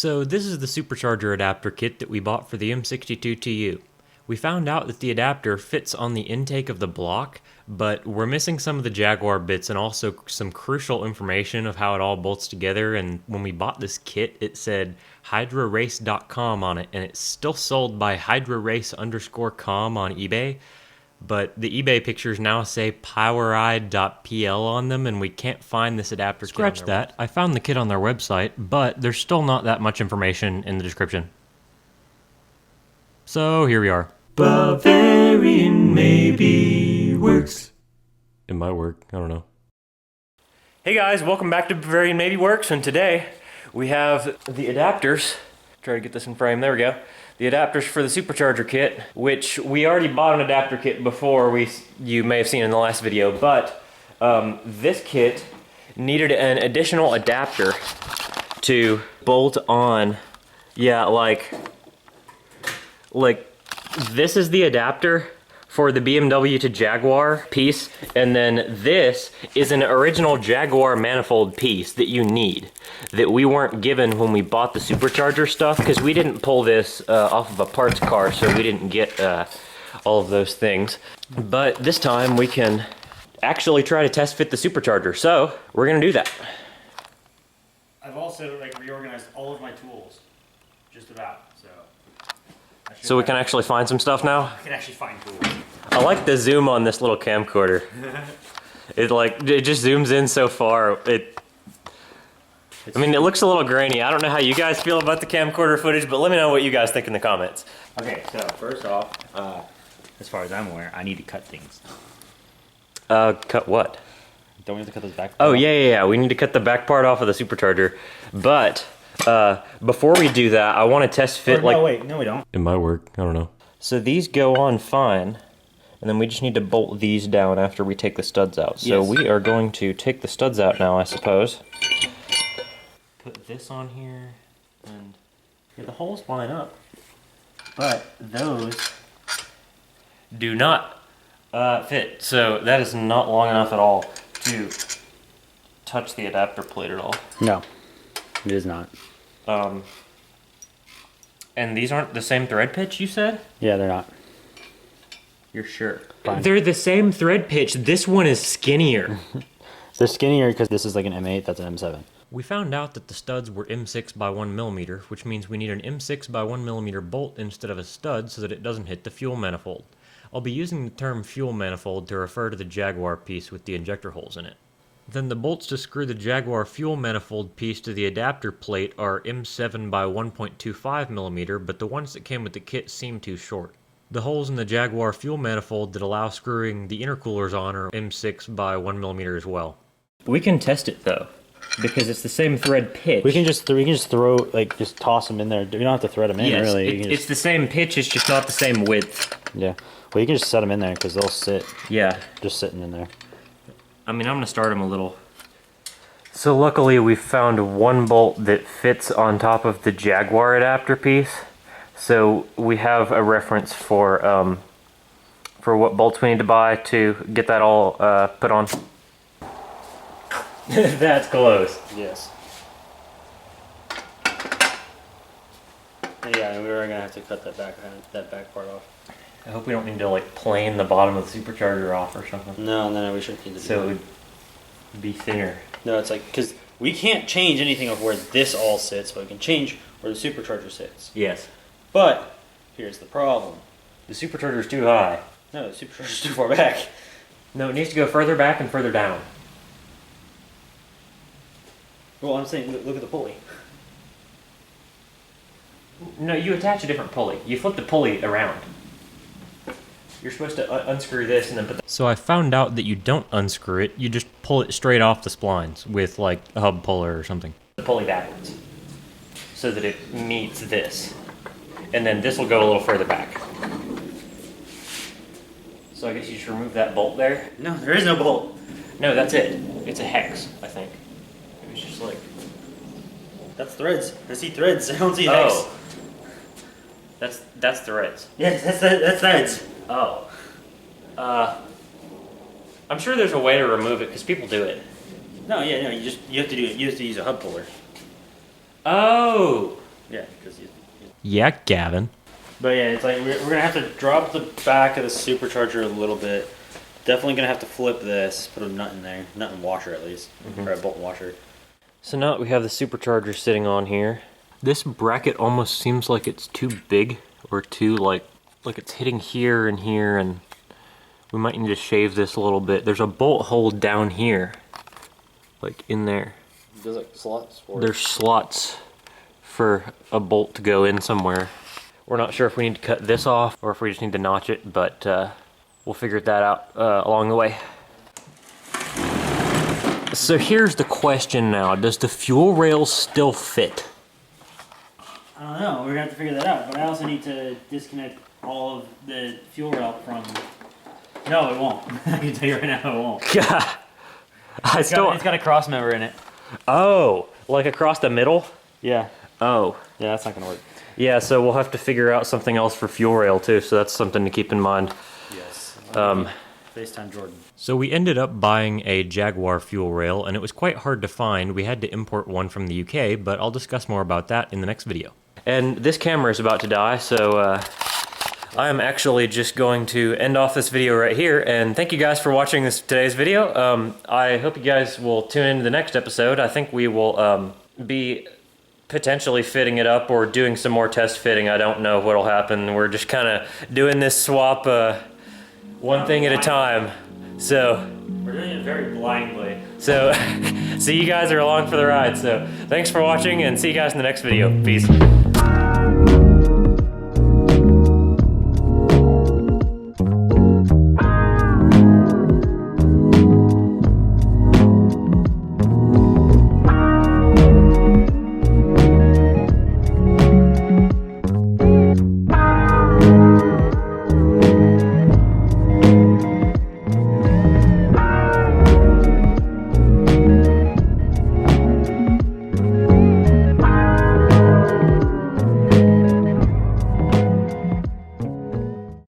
So this is the supercharger adapter kit that we bought for the M62TU. We found out that the adapter fits on the intake of the block, but we're missing some of the Jaguar bits and also some crucial information of how it all bolts together. And when we bought this kit, it said hydrarace.com on it, and it's still sold by hydrarace_com on eBay. But the eBay pictures now say poweride.pl on them, and we can't find this adapter kit. Scratch that. I found the kit on their website, but there's still not that much information in the description. So here we are. Bavarian maybe works. It might work, I don't know. Hey guys, welcome back to Bavarian Maybe Works, and today we have the adapters. Try to get this in frame, there we go. The adapters for the supercharger kit, which we already bought an adapter kit before, you may have seen in the last video, but this kit needed an additional adapter to bolt on. Yeah, like this is the adapter for the BMW to Jaguar piece, and then this is an original Jaguar manifold piece that you need, that we weren't given when we bought the supercharger stuff, because we didn't pull this off of a parts car, so we didn't get all of those things. But this time we can actually try to test fit the supercharger, so we're gonna do that. I've also reorganized all of my tools, just about, so. So we can actually find some stuff now? I can actually find tools. I like the zoom on this little camcorder. It just zooms in so far. I mean, it looks a little grainy. I don't know how you guys feel about the camcorder footage, but let me know what you guys think in the comments. Okay, so first off, as far as I'm aware, I need to cut things. Cut what? Don't we have to cut those back? Oh, yeah. We need to cut the back part off of the supercharger. But before we do that, I want to test fit No, wait, no we don't. It might work, I don't know. So these go on fine, and then we just need to bolt these down after we take the studs out. So we are going to take the studs out now, I suppose. Put this on here, and yeah, the holes line up, but those do not fit. So that is not long enough at all to touch the adapter plate at all. No, it is not. And these aren't the same thread pitch, you said? Yeah, they're not. You're sure? Fine. They're the same thread pitch. This one is skinnier. They're skinnier because this is like an M8, that's an M7. We found out that the studs were M6 by 1mm, which means we need an M6 by 1mm bolt instead of a stud so that it doesn't hit the fuel manifold. I'll be using the term fuel manifold to refer to the Jaguar piece with the injector holes in it. Then the bolts to screw the Jaguar fuel manifold piece to the adapter plate are M7 by 1.25mm, but the ones that came with the kit seem too short. The holes in the Jaguar fuel manifold that allow screwing the intercoolers on are M6 by 1mm as well. We can test it though, because it's the same thread pitch. We can just throw, just toss them in there. You don't have to thread them in, yes, really. It's the same pitch, it's just not the same width. Yeah. Well, you can just set them in there because they'll sit. Yeah. Just sitting in there. I mean, I'm going to start them a little. So luckily we found one bolt that fits on top of the Jaguar adapter piece. So we have a reference for what bolts we need to buy to get that all put on. That's close. Yes. Yeah, and we were going to have to cut that back part off. I hope we don't need to plane the bottom of the supercharger off or something. No, we shouldn't need to do So it would be thinner. No, it's because we can't change anything of where this all sits, but we can change where the supercharger sits. Yes. But here's the problem. The supercharger's too high. No, the supercharger's too far back. No, it needs to go further back and further down. Well, I'm saying, look at the pulley. No, you attach a different pulley. You flip the pulley around. You're supposed to unscrew this and then put the... So I found out that you don't unscrew it, you just pull it straight off the splines with a hub puller or something. The pulley backwards, so that it meets this. And then this will go a little further back. So I guess you just remove that bolt there. No, there is no bolt. No, that's it. It's a hex, I think. It was just That's threads. I see threads. I don't see hex. Oh. That's threads. Yes, that's threads. Oh. I'm sure there's a way to remove it because people do it. No, you have to use a hub puller. Oh. Yeah, because Yeah, Gavin. But yeah, it's like we're gonna have to drop the back of the supercharger a little bit. Definitely gonna have to flip this, put a nut in there, nut and washer at least, or a bolt and washer. So now that we have the supercharger sitting on here, this bracket almost seems like it's too big or too like it's hitting here, and we might need to shave this a little bit. There's a bolt hole down here, like in there. There's like slots for it. There's slots for a bolt to go in somewhere. We're not sure if we need to cut this off or if we just need to notch it, but we'll figure that out along the way. So here's the question now. Does the fuel rail still fit? I don't know. We're gonna have to figure that out. But I also need to disconnect all of the fuel rail from. No, it won't. I can tell you right now, it won't. It's got a cross member in it. Oh, like across the middle? Yeah. Oh. Yeah, that's not gonna work. Yeah, so we'll have to figure out something else for fuel rail too, so that's something to keep in mind. Yes. FaceTime Jordan. So we ended up buying a Jaguar fuel rail, and it was quite hard to find. We had to import one from the UK, but I'll discuss more about that in the next video. And this camera is about to die, so I am actually just going to end off this video right here, and thank you guys for watching today's video. I hope you guys will tune into the next episode. I think we will be potentially fitting it up or doing some more test fitting. I don't know what'll happen. We're just kind of doing this swap one thing at a time. So we're doing it very blindly. So you guys are along for the ride. So thanks for watching, and see you guys in the next video. Peace.